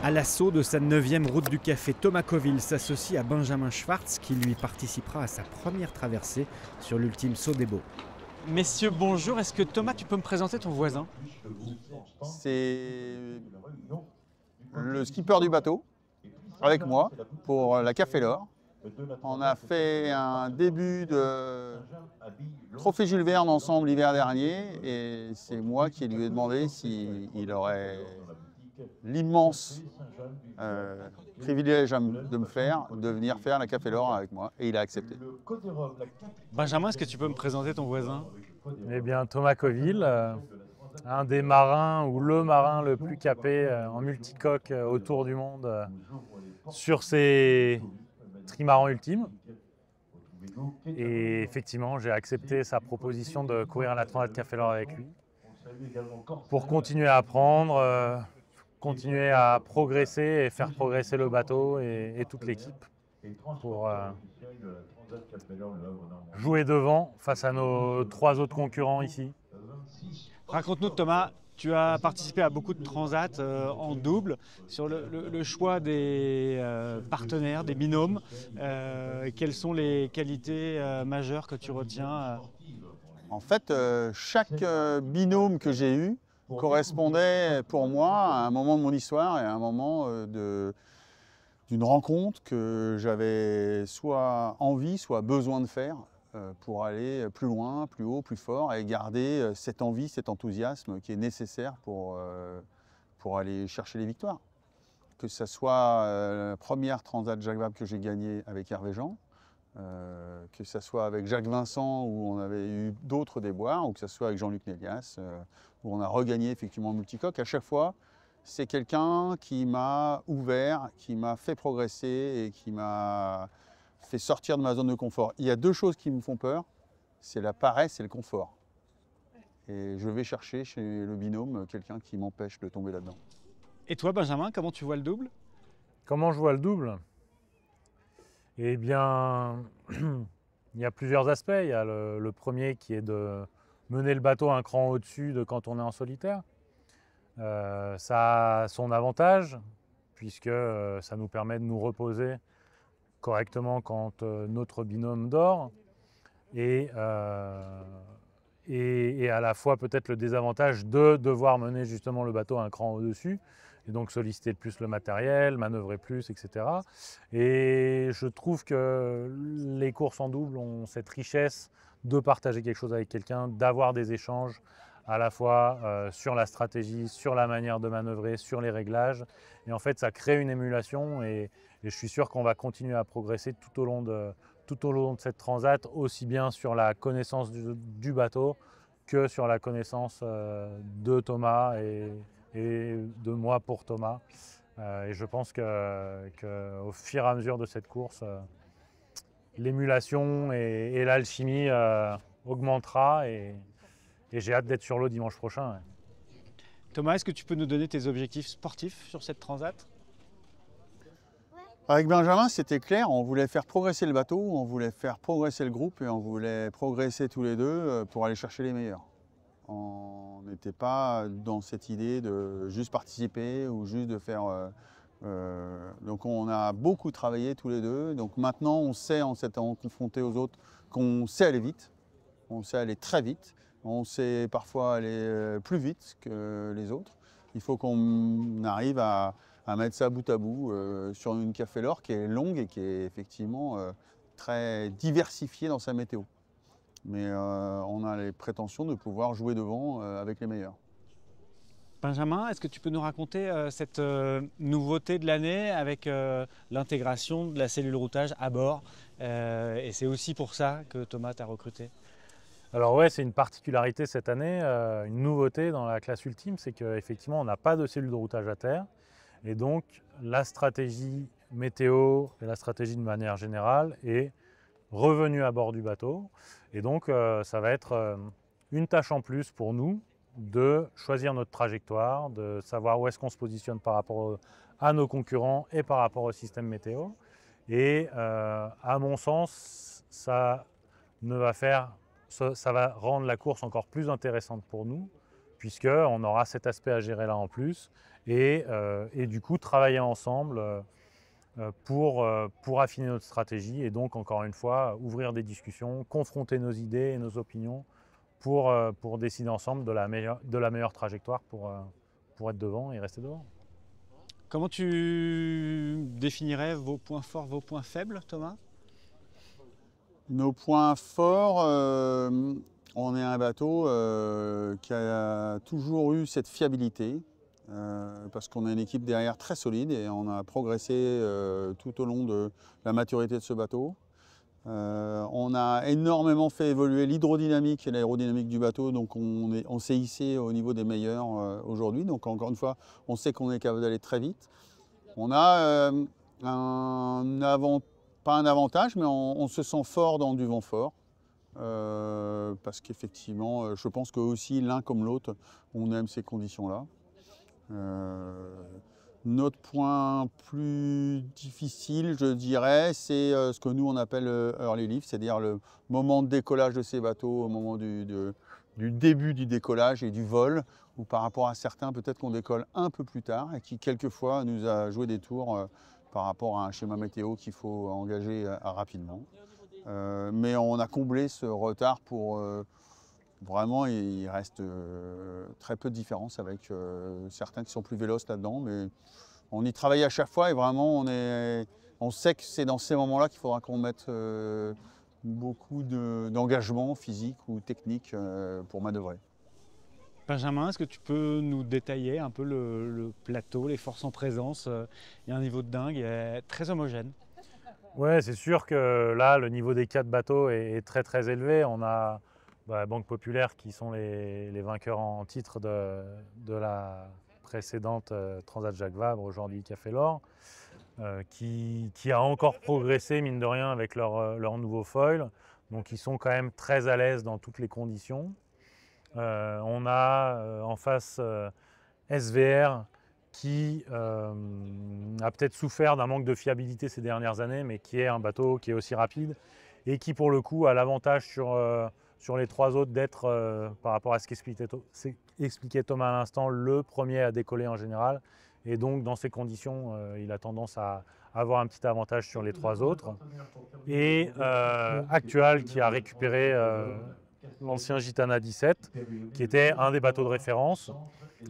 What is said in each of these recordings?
À l'assaut de sa 9e route du café, Thomas Coville s'associe à Benjamin Schwartz qui lui participera à sa première traversée sur l'ultime saut des Baux. Messieurs, bonjour. Est-ce que Thomas, tu peux me présenter ton voisin? C'est le skipper du bateau avec moi pour la Café l'Or. On a fait un début de trophée Jules Verne ensemble l'hiver dernier et c'est moi qui lui ai demandé s'il aurait l'immense privilège de venir faire la Café l'Or avec moi et il a accepté. Benjamin, est-ce que tu peux me présenter ton voisin? Eh bien, Thomas Coville, un des marins ou le marin le plus capé en multicoque autour du monde sur ses trimarans ultimes. Et effectivement, j'ai accepté sa proposition de courir la Transat Café l'Or avec lui pour continuer à apprendre, continuer à progresser et faire progresser le bateau et toute l'équipe pour jouer devant face à nos 3 autres concurrents ici. Raconte-nous Thomas, tu as participé à beaucoup de transats en double. Sur le choix des partenaires, des binômes, quelles sont les qualités majeures que tu retiens? En fait, chaque binôme que j'ai eu correspondait pour moi à un moment de mon histoire et à un moment d'une rencontre que j'avais soit envie, soit besoin de faire pour aller plus loin, plus haut, plus fort et garder cette envie, cet enthousiasme qui est nécessaire pour aller chercher les victoires. Que ce soit la première Transat Jacques Vabre que j'ai gagnée avec Hervé Jean, que ce soit avec Jacques Vincent où on avait eu d'autres déboires, ou que ce soit avec Jean-Luc Nélias où on a regagné effectivement le multicoque. À chaque fois, c'est quelqu'un qui m'a ouvert, qui m'a fait progresser et qui m'a fait sortir de ma zone de confort. Il y a 2 choses qui me font peur, c'est la paresse et le confort. Et je vais chercher chez le binôme quelqu'un qui m'empêche de tomber là-dedans. Et toi Benjamin, comment tu vois le double? Comment je vois le double? Eh bien, il y a plusieurs aspects. Il y a le premier qui est de mener le bateau un cran au-dessus de quand on est en solitaire. Ça a son avantage, puisque ça nous permet de nous reposer correctement quand notre binôme dort. Et à la fois peut-être le désavantage de devoir mener justement le bateau un cran au-dessus, et donc solliciter plus le matériel, manœuvrer plus, etc. Et je trouve que les courses en double ont cette richesse de partager quelque chose avec quelqu'un, d'avoir des échanges à la fois sur la stratégie, sur la manière de manœuvrer, sur les réglages. Et en fait, ça crée une émulation et je suis sûr qu'on va continuer à progresser tout au long de cette transat, aussi bien sur la connaissance du bateau que sur la connaissance de Thomas et de moi pour Thomas. Et je pense qu'au fur et à mesure de cette course, l'émulation et l'alchimie augmentera et j'ai hâte d'être sur l'eau dimanche prochain. Thomas, est-ce que tu peux nous donner tes objectifs sportifs sur cette transat? Avec Benjamin, c'était clair, on voulait faire progresser le bateau, on voulait faire progresser le groupe et on voulait progresser tous les deux pour aller chercher les meilleurs. On n'était pas dans cette idée de juste participer ou juste de faire... donc on a beaucoup travaillé tous les deux. Donc maintenant, on sait, en s'étant confronté aux autres, qu'on sait aller vite, on sait aller très vite, on sait parfois aller plus vite que les autres. Il faut qu'on arrive à mettre ça bout à bout sur une Café l'Or qui est longue et qui est effectivement très diversifiée dans sa météo. Mais on a les prétentions de pouvoir jouer devant avec les meilleurs. Benjamin, est-ce que tu peux nous raconter cette nouveauté de l'année avec l'intégration de la cellule routage à bord et c'est aussi pour ça que Thomas t'a recruté? Alors ouais, c'est une particularité cette année, une nouveauté dans la classe ultime, c'est qu'effectivement on n'a pas de cellule de routage à terre. Et donc la stratégie météo et la stratégie de manière générale est revenue à bord du bateau. Et donc ça va être une tâche en plus pour nous de choisir notre trajectoire, de savoir où est-ce qu'on se positionne par rapport à nos concurrents et par rapport au système météo. Et à mon sens, ça va rendre la course encore plus intéressante pour nous, puisqu'on aura cet aspect à gérer là en plus, et du coup travailler ensemble pour affiner notre stratégie, et donc encore une fois ouvrir des discussions, confronter nos idées et nos opinions pour décider ensemble de la meilleure trajectoire pour être devant et rester devant. Comment tu définirais vos points forts, vos points faibles, Thomas? Nos points forts, on est un bateau qui a toujours eu cette fiabilité, parce qu'on a une équipe derrière très solide et on a progressé tout au long de la maturité de ce bateau. On a énormément fait évoluer l'hydrodynamique et l'aérodynamique du bateau, donc on s'est hissé au niveau des meilleurs aujourd'hui. Donc encore une fois, on sait qu'on est capable d'aller très vite. On a pas un avantage, mais on se sent fort dans du vent fort. Parce qu'effectivement, je pense que aussi l'un comme l'autre, on aime ces conditions-là. Notre point plus difficile, je dirais, c'est ce que nous on appelle early lift, c'est-à-dire le moment de décollage de ces bateaux, au moment du début du décollage et du vol, où par rapport à certains, peut-être qu'on décolle un peu plus tard et qui quelquefois nous a joué des tours par rapport à un schéma météo qu'il faut engager rapidement. Mais on a comblé ce retard pour vraiment, il reste très peu de différence avec certains qui sont plus véloces là-dedans, mais on y travaille à chaque fois et vraiment on sait que c'est dans ces moments-là qu'il faudra qu'on mette beaucoup d'engagement physique ou technique pour manœuvrer. Benjamin, est-ce que tu peux nous détailler un peu le plateau, les forces en présence? Il y a un niveau de dingue, très homogène. Ouais, c'est sûr que là, le niveau des 4 bateaux est très très élevé. On a Banque Populaire qui sont les vainqueurs en titre de la précédente Transat Jacques Vabre, aujourd'hui Café l'Or, qui a encore progressé mine de rien avec leur nouveau foil. Donc ils sont quand même très à l'aise dans toutes les conditions. On a en face SVR qui a peut-être souffert d'un manque de fiabilité ces dernières années, mais qui est un bateau qui est aussi rapide et qui pour le coup a l'avantage sur les 3 autres d'être, par rapport à ce qu'expliquait Thomas à l'instant, le premier à décoller en général. Et donc dans ces conditions, il a tendance à avoir un petit avantage sur les 3 autres. Et Actual qui a récupéré l'ancien Gitana 17, qui était un des bateaux de référence.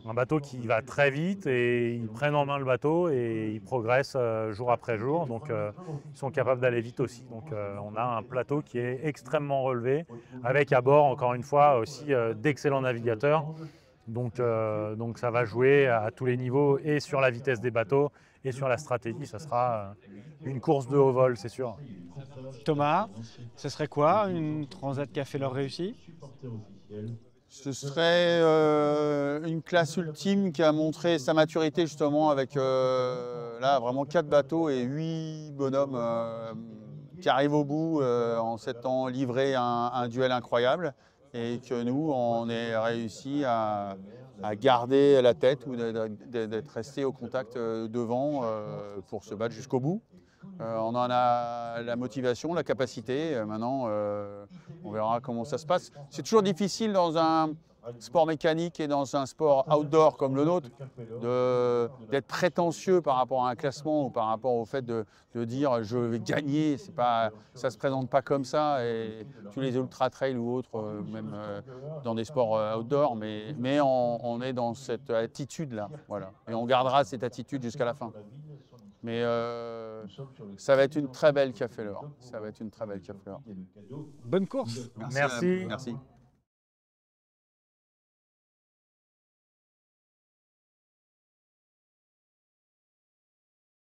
Un bateau qui va très vite et ils prennent en main le bateau et ils progressent jour après jour. Donc ils sont capables d'aller vite aussi. Donc on a un plateau qui est extrêmement relevé, avec à bord encore une fois aussi d'excellents navigateurs. Donc ça va jouer à tous les niveaux et sur la vitesse des bateaux et sur la stratégie. Ça sera une course de haut vol, c'est sûr. Thomas, ce serait quoi une Transat Café l'Or réussie? Ce serait une classe ultime qui a montré sa maturité justement avec là vraiment 4 bateaux et 8 bonhommes qui arrivent au bout en s'étant livrés un duel incroyable, et que nous on ait réussi à garder la tête ou d'être resté au contact devant pour se battre jusqu'au bout. On en a la motivation, la capacité. Maintenant, on verra comment ça se passe. C'est toujours difficile dans un sport mécanique et dans un sport outdoor comme le nôtre d'être prétentieux par rapport à un classement ou par rapport au fait de dire je vais gagner. Ça ne se présente pas comme ça. Et tous les ultra trail ou autres, même dans des sports outdoor, mais on est dans cette attitude-là. Voilà. Et on gardera cette attitude jusqu'à la fin. Mais ça va être une très belle Café l'Or. Ça va être une très belle Café l'Or. Bonne course. Merci. Merci.